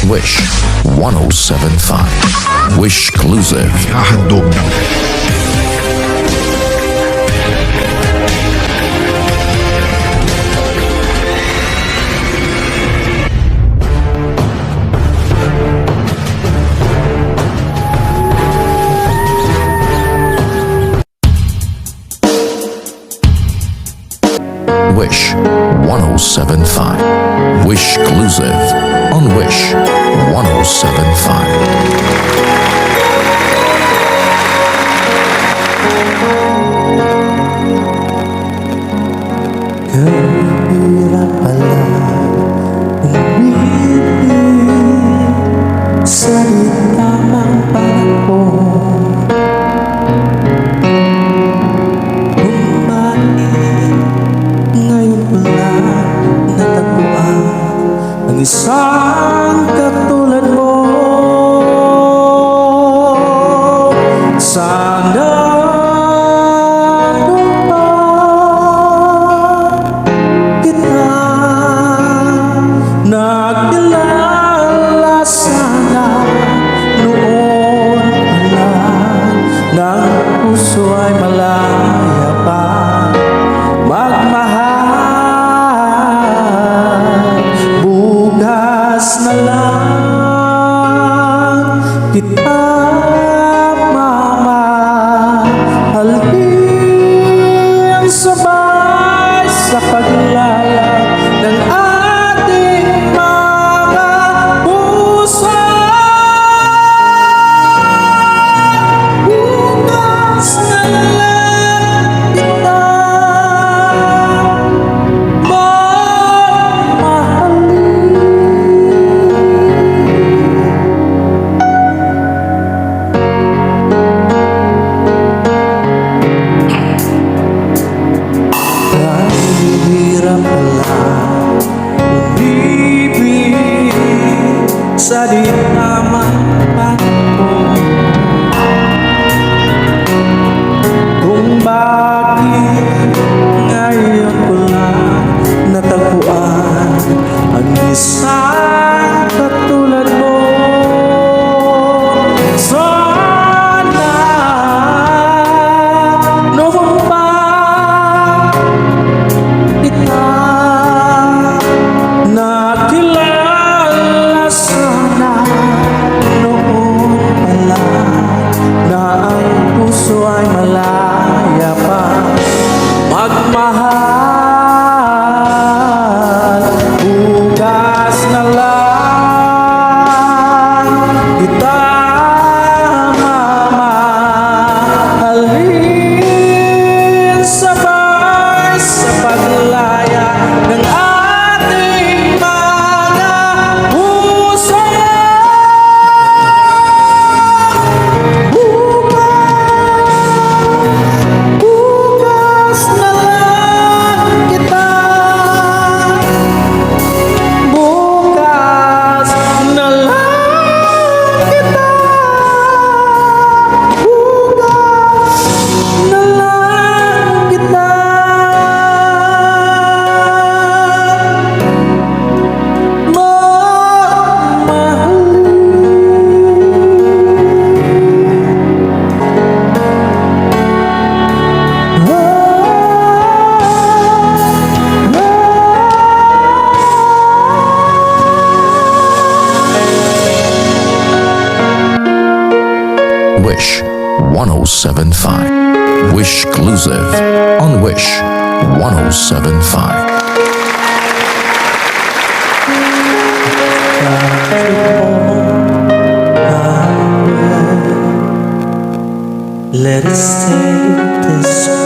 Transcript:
Wish 107.5. Wish Exclusive. Hahandog ng Wish 107.5. Wish Exclusive on Wish 107.5. Kahirap pala umibig sa di tamang panahon. Kung bakit ngayon ko lang natagpuan ang isang katulad mo. Sana nagkilala sana noon pa lang, nang puso ay malaya pa magmahal. Bukas na lang kita mamahalin, sabay sa paglala ng ating mga puso. Bukas na lang kita kahirap pala umibig sa di tamang panahon. Kung bakit ngayon ko lang natagpuan ang isang katulad mo. Sana noon pa kita nakilala, sana noon pa lang, na ang puso ay malaya pa magmahal. Bukas na lang kita mamahalin, sabay sa paglaya ng ating mga puso. Bukas na lang kita, bukas na lang kita, bukas na lang kita Wish 107.5. Wish Exclusive on Wish 107.5. Let us take this way,